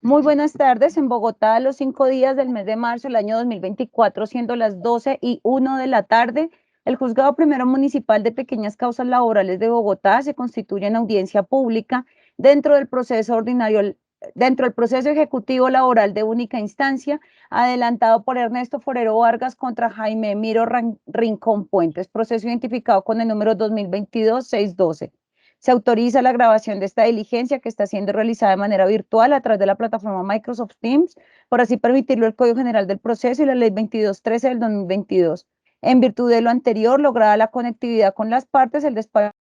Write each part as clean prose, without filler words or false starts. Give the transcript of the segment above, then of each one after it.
Muy buenas tardes. En Bogotá, los 5 días del mes de marzo del año 2024, siendo las 12:01 de la tarde, el Juzgado Primero Municipal de Pequeñas Causas Laborales de Bogotá se constituye en audiencia pública dentro del proceso ordinario, dentro del proceso ejecutivo laboral de única instancia, adelantado por Ernesto Forero Vargas contra Jaime Miro Rincón Puentes, proceso identificado con el número 2022-612. Se autoriza la grabación de esta diligencia que está siendo realizada de manera virtual a través de la plataforma Microsoft Teams, por así permitirlo el Código General del Proceso y la Ley 2213 del 2022. En virtud de lo anterior, lograda la conectividad con las partes, el despacho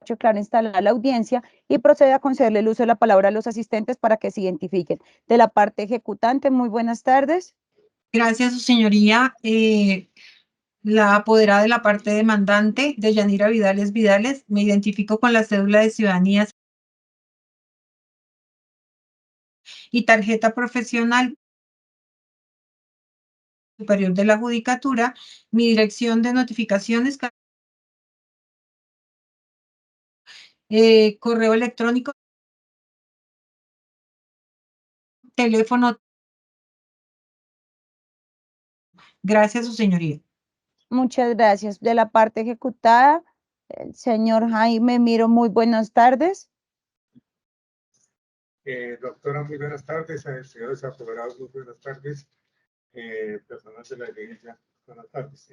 declara instalada la audiencia y procede a concederle el uso de la palabra a los asistentes para que se identifiquen. De la parte ejecutante, muy buenas tardes. Gracias, su señoría. La apoderada de la parte demandante, Deyanira Vidales, me identifico con la cédula de ciudadanía y tarjeta profesional superior de la Judicatura, mi dirección de notificaciones, correo electrónico, teléfono. Gracias, su señoría. Muchas gracias. De la parte ejecutada, el señor Jaime Miro, muy buenas tardes. Doctora, muy buenas tardes. Señores apoderados, muy buenas tardes. Personal de la diligencia, buenas tardes.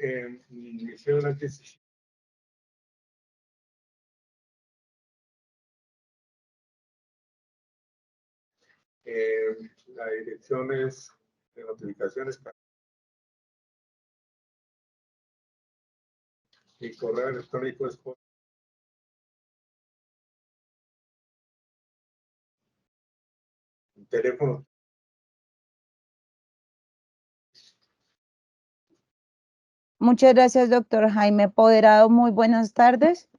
Mi cédula es la dirección es de notificaciones. Mi correo electrónico es teléfono. Muchas gracias, doctor Jaime Apoderado. Muy buenas tardes.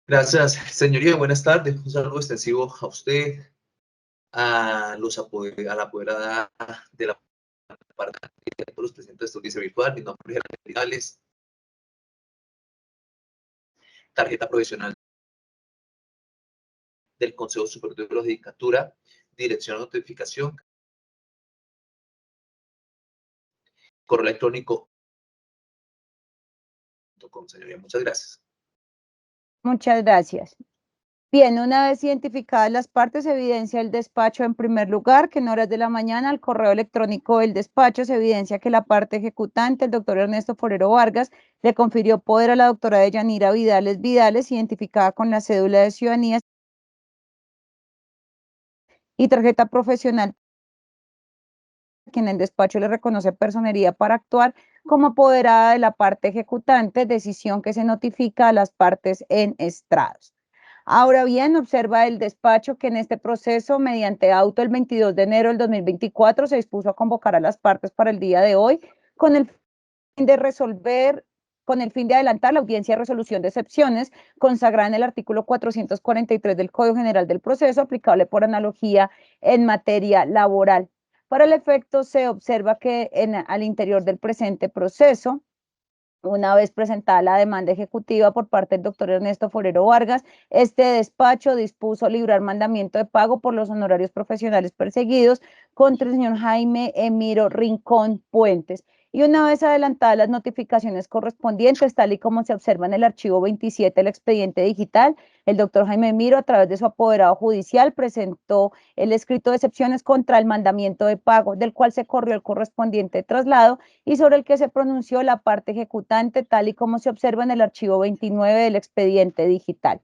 Gracias, señoría. Buenas tardes. Un saludo extensivo a usted, a la apoderada de la parte de todos los presentes de esta audiencia virtual. Mi nombre es Gerardo Vidales. Tarjeta profesional del Consejo Superior de la Judicatura, dirección de notificación, correo electrónico. Señoría, muchas gracias. Muchas gracias. Bien, una vez identificadas las partes, se evidencia el despacho en primer lugar, que en horas de la mañana al correo electrónico del despacho se evidencia que la parte ejecutante, el doctor Ernesto Forero Vargas, le confirió poder a la doctora Deyanira Vidales, identificada con la cédula de ciudadanía y tarjeta profesional, quien el despacho le reconoce personería para actuar como apoderada de la parte ejecutante, decisión que se notifica a las partes en estrados. Ahora bien, observa el despacho que en este proceso, mediante auto el 22 de enero del 2024, se dispuso a convocar a las partes para el día de hoy con el fin de adelantar la audiencia de resolución de excepciones consagrada en el artículo 443 del Código General del Proceso, aplicable por analogía en materia laboral. Para el efecto, se observa que al interior del presente proceso, una vez presentada la demanda ejecutiva por parte del doctor Ernesto Forero Vargas, este despacho dispuso librar mandamiento de pago por los honorarios profesionales perseguidos contra el señor Jaime Emiro Rincón Puentes. Y una vez adelantadas las notificaciones correspondientes, tal y como se observa en el archivo 27 del expediente digital, el doctor Jaime Miro, a través de su apoderado judicial, presentó el escrito de excepciones contra el mandamiento de pago, del cual se corrió el correspondiente traslado y sobre el que se pronunció la parte ejecutante, tal y como se observa en el archivo 29 del expediente digital.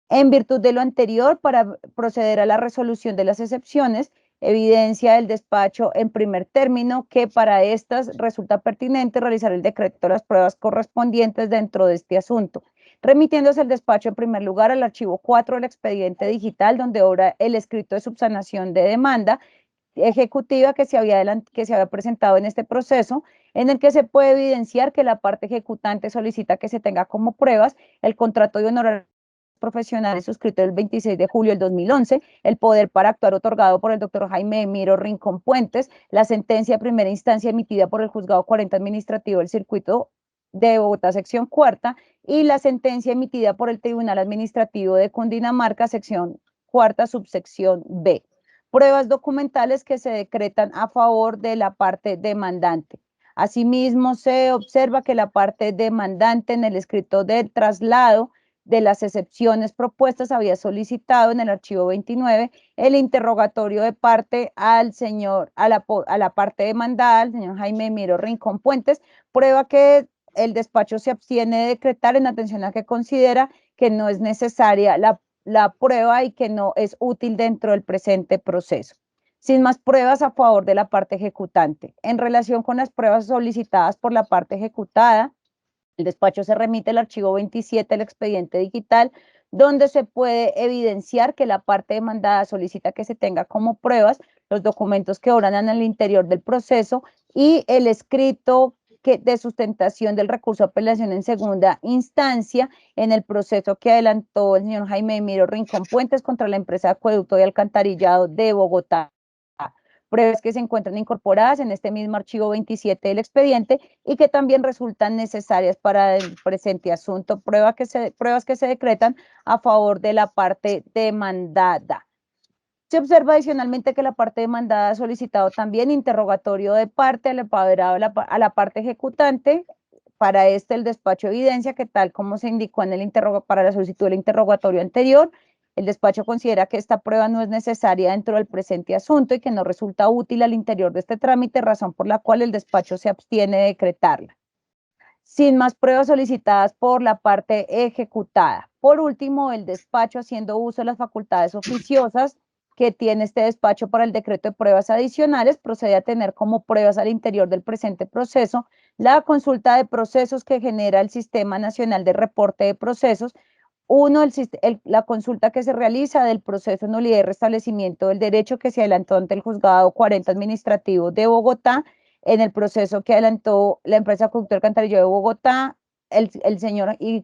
En virtud de lo anterior, para proceder a la resolución de las excepciones, evidencia el despacho en primer término que para estas resulta pertinente realizar el decreto de las pruebas correspondientes dentro de este asunto, remitiéndose el despacho en primer lugar al archivo 4 del expediente digital, donde obra el escrito de subsanación de demanda ejecutiva que se había presentado en este proceso, en el que se puede evidenciar que la parte ejecutante solicita que se tenga como pruebas el contrato de honorarios profesionales suscrito el 26 de julio del 2011, el poder para actuar otorgado por el doctor Jaime Emiro Rincón Puentes, la sentencia de primera instancia emitida por el Juzgado 40 Administrativo del Circuito de Bogotá, sección cuarta, y la sentencia emitida por el Tribunal Administrativo de Cundinamarca, sección cuarta, subsección B. pruebas documentales que se decretan a favor de la parte demandante. Asimismo, se observa que la parte demandante en el escrito del traslado de las excepciones propuestas había solicitado en el archivo 29 el interrogatorio de parte al señor, a la parte demandada, al señor Jaime Miro Rincón Puentes, prueba que el despacho se abstiene de decretar en atención a que considera que no es necesaria la prueba y que no es útil dentro del presente proceso. Sin más pruebas a favor de la parte ejecutante. En relación con las pruebas solicitadas por la parte ejecutada, el despacho se remite al archivo 27 del expediente digital, donde se puede evidenciar que la parte demandada solicita que se tenga como pruebas los documentos que obran en el interior del proceso y el escrito de sustentación del recurso de apelación en segunda instancia en el proceso que adelantó el señor Jaime Emiro Rincón Puentes contra la empresa de acueducto y alcantarillado de Bogotá. Pruebas que se encuentran incorporadas en este mismo archivo 27 del expediente y que también resultan necesarias para el presente asunto, pruebas que se decretan a favor de la parte demandada. Se observa adicionalmente que la parte demandada ha solicitado también interrogatorio de parte a la parte ejecutante. Para este, el despacho evidencia que tal como se indicó en el para la solicitud del interrogatorio anterior, el despacho considera que esta prueba no es necesaria dentro del presente asunto y que no resulta útil al interior de este trámite, razón por la cual el despacho se abstiene de decretarla. Sin más pruebas solicitadas por la parte ejecutada. Por último, el despacho, haciendo uso de las facultades oficiosas que tiene este despacho para el decreto de pruebas adicionales, procede a tener como pruebas al interior del presente proceso la consulta de procesos que genera el Sistema Nacional de Reporte de Procesos. Uno, la consulta que se realiza del proceso de nulidad y restablecimiento del derecho que se adelantó ante el Juzgado 40 Administrativo de Bogotá, en el proceso que adelantó la empresa Acueducto Alcantarillado de Bogotá,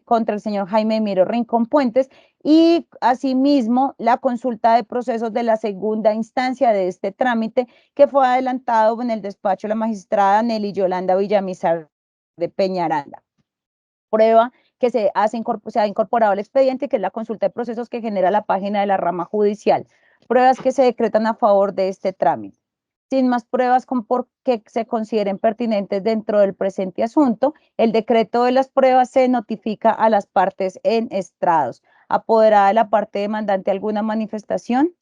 contra el señor Jaime Miro Rincón Puentes, y asimismo la consulta de procesos de la segunda instancia de este trámite, que fue adelantado en el despacho de la magistrada Nelly Yolanda Villamizar de Peñaranda. Prueba que se ha incorporado al expediente, que es la consulta de procesos que genera la página de la rama judicial. Pruebas que se decretan a favor de este trámite. Sin más pruebas que se consideren pertinentes dentro del presente asunto, el decreto de las pruebas se notifica a las partes en estrados. ¿Apoderada de la parte demandante alguna manifestación?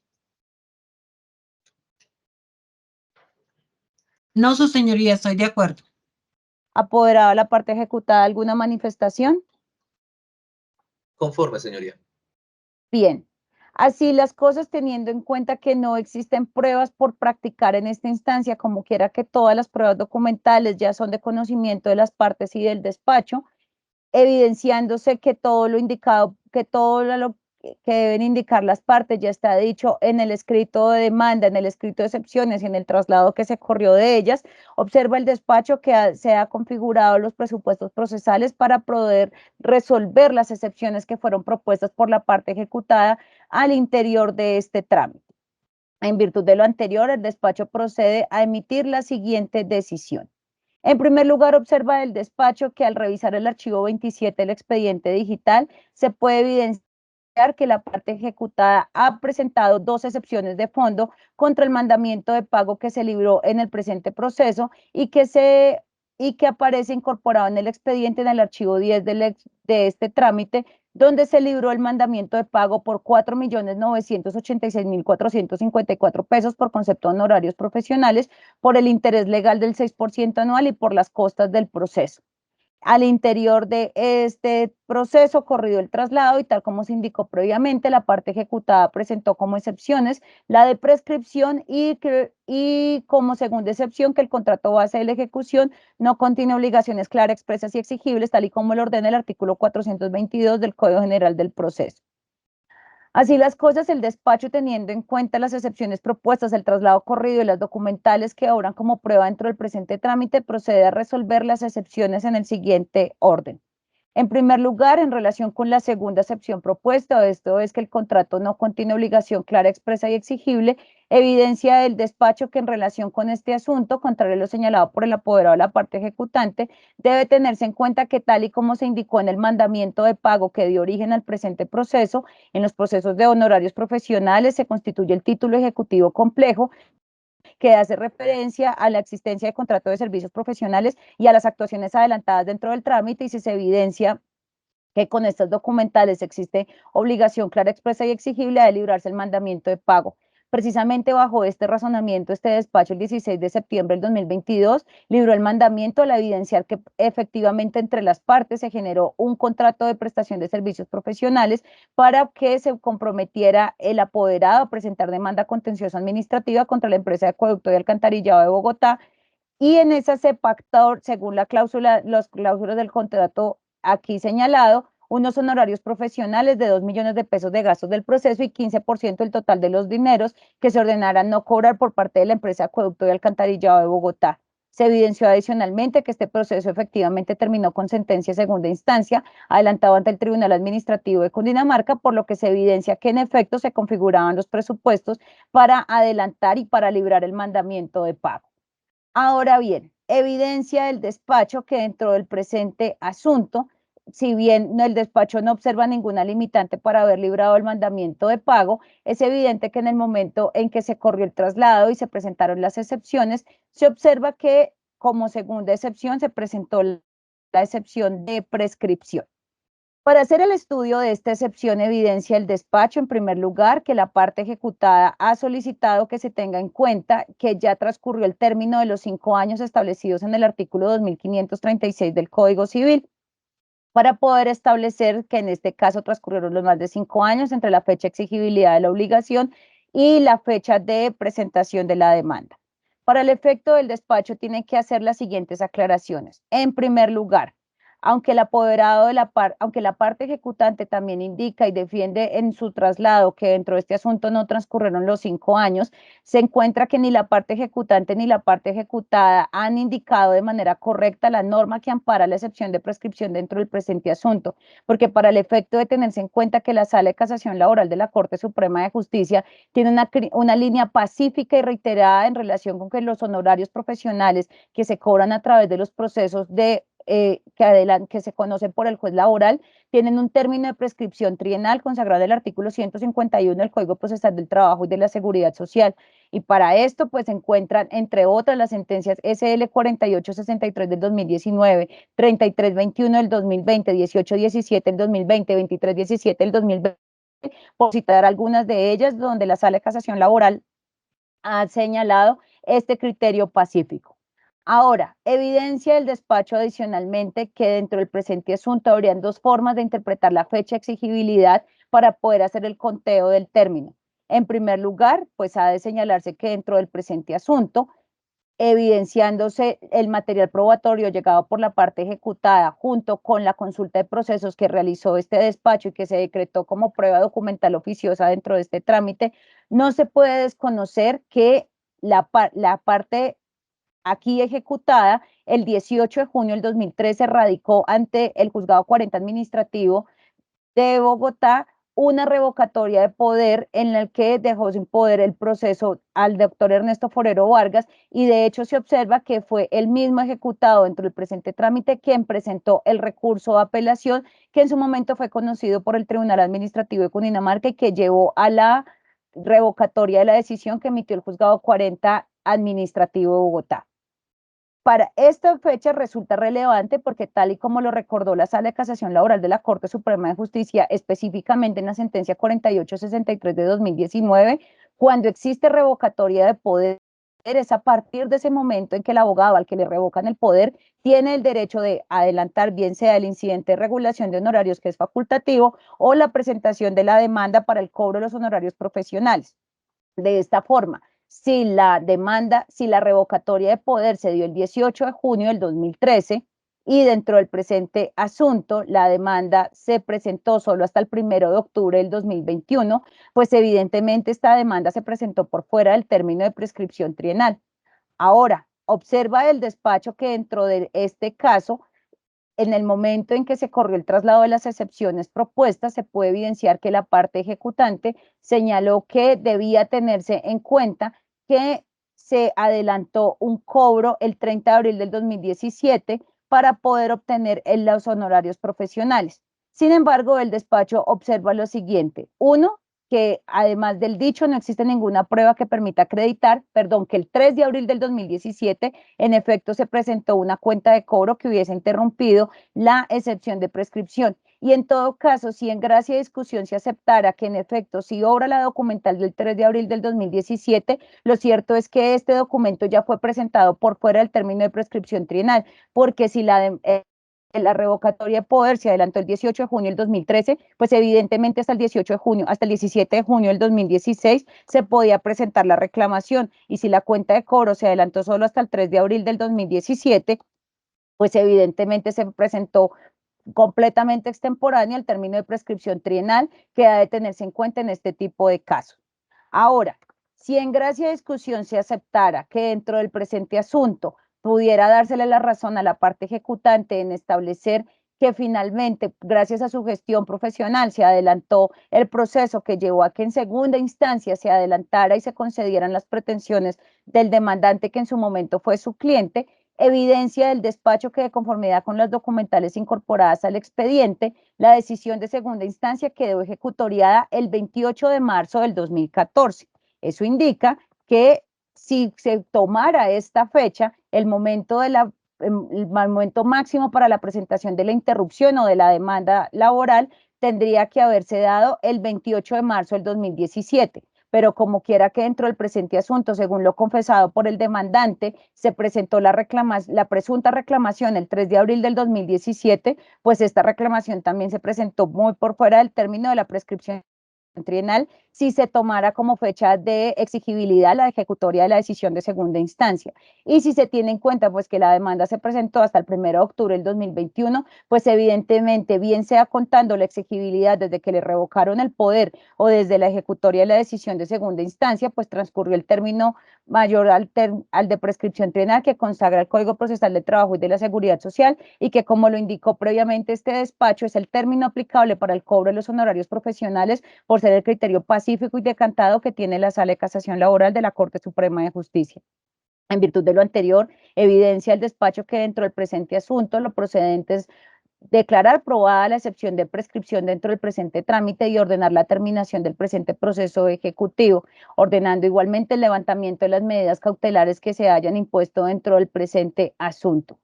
No, su señoría, estoy de acuerdo. ¿Apoderada de la parte ejecutada alguna manifestación? Conforme, señoría. Bien. Así las cosas, teniendo en cuenta que no existen pruebas por practicar en esta instancia, como quiera que todas las pruebas documentales ya son de conocimiento de las partes y del despacho, evidenciándose que todo lo indicado, que todo lo que deben indicar las partes ya está dicho en el escrito de demanda, en el escrito de excepciones y en el traslado que se corrió de ellas. Observa el despacho que se ha configurado los presupuestos procesales para poder resolver las excepciones que fueron propuestas por la parte ejecutada al interior de este trámite. En virtud de lo anterior, el despacho procede a emitir la siguiente decisión. En primer lugar, observa el despacho que al revisar el archivo 27 del expediente digital, se puede evidenciar que la parte ejecutada ha presentado dos excepciones de fondo contra el mandamiento de pago que se libró en el presente proceso y que aparece incorporado en el expediente en el archivo 10 de este trámite, donde se libró el mandamiento de pago por 4.986.454 pesos por concepto de honorarios profesionales, por el interés legal del 6% anual y por las costas del proceso. Al interior de este proceso corrido el traslado y tal como se indicó previamente, la parte ejecutada presentó como excepciones la de prescripción y como segunda excepción que el contrato base de la ejecución no contiene obligaciones claras, expresas y exigibles, tal y como lo ordena el artículo 422 del Código General del Proceso. Así las cosas, el despacho, teniendo en cuenta las excepciones propuestas, el traslado corrido y las documentales que obran como prueba dentro del presente trámite, procede a resolver las excepciones en el siguiente orden. En primer lugar, en relación con la segunda excepción propuesta, esto es que el contrato no contiene obligación clara, expresa y exigible, evidencia del despacho que en relación con este asunto, contrario a lo señalado por el apoderado de la parte ejecutante, debe tenerse en cuenta que tal y como se indicó en el mandamiento de pago que dio origen al presente proceso, en los procesos de honorarios profesionales se constituye el título ejecutivo complejo, que hace referencia a la existencia de contrato de servicios profesionales y a las actuaciones adelantadas dentro del trámite, y si se evidencia que con estos documentales existe obligación clara, expresa y exigible de librarse el mandamiento de pago. Precisamente bajo este razonamiento, este despacho el 16 de septiembre del 2022 libró el mandamiento al evidenciar que efectivamente entre las partes se generó un contrato de prestación de servicios profesionales para que se comprometiera el apoderado a presentar demanda contenciosa administrativa contra la empresa de acueducto y alcantarillado de Bogotá, y en esa se pactó, según las cláusulas del contrato aquí señalado, unos honorarios profesionales de 2 millones de pesos de gastos del proceso y 15% del total de los dineros que se ordenaran no cobrar por parte de la empresa Acueducto y Alcantarillado de Bogotá. Se evidenció adicionalmente que este proceso efectivamente terminó con sentencia de segunda instancia, adelantado ante el Tribunal Administrativo de Cundinamarca, por lo que se evidencia que en efecto se configuraban los presupuestos para adelantar y para librar el mandamiento de pago. Ahora bien, evidencia del despacho que dentro del presente asunto, si bien el despacho no observa ninguna limitante para haber librado el mandamiento de pago, es evidente que en el momento en que se corrió el traslado y se presentaron las excepciones, se observa que como segunda excepción se presentó la excepción de prescripción. Para hacer el estudio de esta excepción evidencia el despacho, en primer lugar, que la parte ejecutada ha solicitado que se tenga en cuenta que ya transcurrió el término de los 5 años establecidos en el artículo 2536 del Código Civil, para poder establecer que en este caso transcurrieron los más de 5 años entre la fecha de exigibilidad de la obligación y la fecha de presentación de la demanda. Para el efecto del despacho tiene que hacer las siguientes aclaraciones. En primer lugar, aunque el apoderado de aunque la parte ejecutante también indica y defiende en su traslado que dentro de este asunto no transcurrieron los 5 años, se encuentra que ni la parte ejecutante ni la parte ejecutada han indicado de manera correcta la norma que ampara la excepción de prescripción dentro del presente asunto, porque para el efecto de tenerse en cuenta que la Sala de Casación Laboral de la Corte Suprema de Justicia tiene una línea pacífica y reiterada en relación con que los honorarios profesionales que se cobran a través de los procesos que se conocen por el juez laboral, tienen un término de prescripción trienal consagrado en el artículo 151 del Código Procesal del Trabajo y de la Seguridad Social. Y para esto, pues se encuentran, entre otras, las sentencias SL 4863 del 2019, 3321 del 2020, 1817 del 2020, 2317 del 2020, por citar algunas de ellas, donde la Sala de Casación Laboral ha señalado este criterio pacífico. Ahora, evidencia el despacho adicionalmente que dentro del presente asunto habrían 2 formas de interpretar la fecha de exigibilidad para poder hacer el conteo del término. En primer lugar, pues ha de señalarse que dentro del presente asunto, evidenciándose el material probatorio llegado por la parte ejecutada junto con la consulta de procesos que realizó este despacho y que se decretó como prueba documental oficiosa dentro de este trámite, no se puede desconocer que la parte aquí ejecutada el 18 de junio del 2013 radicó ante el Juzgado 40 Administrativo de Bogotá una revocatoria de poder en la que dejó sin poder el proceso al doctor Ernesto Forero Vargas, y de hecho se observa que fue el mismo ejecutado dentro del presente trámite quien presentó el recurso de apelación que en su momento fue conocido por el Tribunal Administrativo de Cundinamarca y que llevó a la revocatoria de la decisión que emitió el Juzgado 40 Administrativo de Bogotá. Para esta fecha resulta relevante porque tal y como lo recordó la Sala de Casación Laboral de la Corte Suprema de Justicia, específicamente en la sentencia 4863 de 2019, cuando existe revocatoria de poder, es a partir de ese momento en que el abogado al que le revocan el poder tiene el derecho de adelantar bien sea el incidente de regulación de honorarios que es facultativo o la presentación de la demanda para el cobro de los honorarios profesionales. De esta forma, si la revocatoria de poder se dio el 18 de junio del 2013 y dentro del presente asunto la demanda se presentó solo hasta el 1 de octubre del 2021, pues evidentemente esta demanda se presentó por fuera del término de prescripción trienal. Ahora, observa el despacho que dentro de este caso en el momento en que se corrió el traslado de las excepciones propuestas, se puede evidenciar que la parte ejecutante señaló que debía tenerse en cuenta que se adelantó un cobro el 30 de abril del 2017 para poder obtener los honorarios profesionales. Sin embargo, el despacho observa lo siguiente. Uno, que además del dicho no existe ninguna prueba que permita acreditar, que el 3 de abril del 2017 en efecto se presentó una cuenta de cobro que hubiese interrumpido la excepción de prescripción. Y en todo caso, si en gracia de discusión se aceptara que en efecto sí obra la documental del 3 de abril del 2017, lo cierto es que este documento ya fue presentado por fuera del término de prescripción trienal, porque si la revocatoria de poder se adelantó el 18 de junio del 2013, pues evidentemente hasta el 18 de junio, hasta el 17 de junio del 2016 se podía presentar la reclamación, y si la cuenta de cobro se adelantó solo hasta el 3 de abril del 2017, pues evidentemente se presentó completamente extemporáneo el término de prescripción trienal que ha de tenerse en cuenta en este tipo de casos. Ahora, si en gracia de discusión se aceptara que dentro del presente asunto pudiera dársele la razón a la parte ejecutante en establecer que finalmente, gracias a su gestión profesional, se adelantó el proceso que llevó a que en segunda instancia se adelantara y se concedieran las pretensiones del demandante que en su momento fue su cliente, evidencia del despacho que de conformidad con las documentales incorporadas al expediente, la decisión de segunda instancia quedó ejecutoriada el 28 de marzo del 2014. Eso indica que si se tomara esta fecha, el momento máximo para la presentación de la interrupción o de la demanda laboral tendría que haberse dado el 28 de marzo del 2017. Pero como quiera que dentro del presente asunto, según lo confesado por el demandante, se presentó la presunta reclamación el 3 de abril del 2017, pues esta reclamación también se presentó muy por fuera del término de la prescripción trienal si se tomara como fecha de exigibilidad la ejecutoria de la decisión de segunda instancia. Y si se tiene en cuenta pues que la demanda se presentó hasta el 1 de octubre del 2021, pues evidentemente, bien sea contando la exigibilidad desde que le revocaron el poder o desde la ejecutoria de la decisión de segunda instancia, pues transcurrió el término mayor al de prescripción trienal que consagra el Código Procesal del Trabajo y de la Seguridad Social, y que, como lo indicó previamente este despacho, es el término aplicable para el cobro de los honorarios profesionales por ser el criterio pacífico y decantado que tiene la Sala de Casación Laboral de la Corte Suprema de Justicia. En virtud de lo anterior, evidencia el despacho que dentro del presente asunto lo procedente es declarar probada la excepción de prescripción dentro del presente trámite y ordenar la terminación del presente proceso ejecutivo, ordenando igualmente el levantamiento de las medidas cautelares que se hayan impuesto dentro del presente asunto.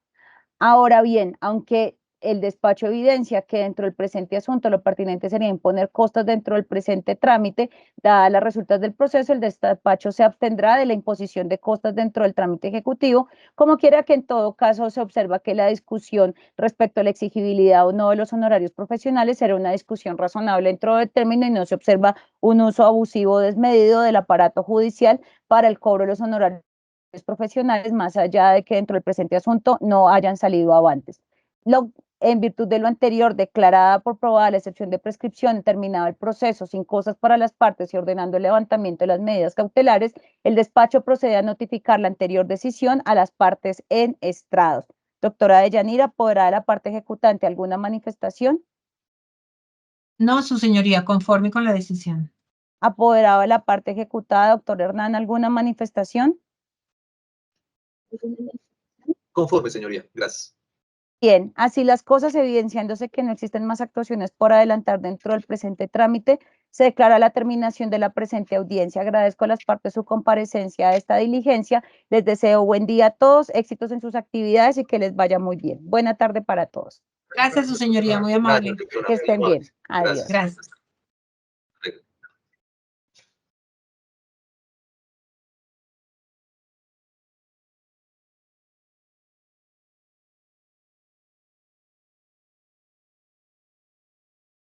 Ahora bien, aunque el despacho evidencia que dentro del presente asunto lo pertinente sería imponer costas dentro del presente trámite, dadas las resultas del proceso, el despacho se abstendrá de la imposición de costas dentro del trámite ejecutivo, como quiera que en todo caso se observa que la discusión respecto a la exigibilidad o no de los honorarios profesionales será una discusión razonable dentro del término y no se observa un uso abusivo o desmedido del aparato judicial para el cobro de los honorarios profesionales, más allá de que dentro del presente asunto no hayan salido avances. En virtud de lo anterior, declarada por probada la excepción de prescripción, terminado el proceso sin cosas para las partes y ordenando el levantamiento de las medidas cautelares, el despacho procede a notificar la anterior decisión a las partes en estrados. Doctora Deyanira, ¿podrá de la parte ejecutante alguna manifestación? No, su señoría, conforme con la decisión. ¿Apoderado de la parte ejecutada, doctor Hernán, alguna manifestación? Conforme, señoría. Gracias. Bien, así las cosas, evidenciándose que no existen más actuaciones por adelantar dentro del presente trámite, se declara la terminación de la presente audiencia. Agradezco a las partes su comparecencia a esta diligencia. Les deseo buen día a todos, éxitos en sus actividades y que les vaya muy bien. Buena tarde para todos. Gracias, su señoría, muy amable. Gracias, doctora. Que estén bien. Adiós. Gracias.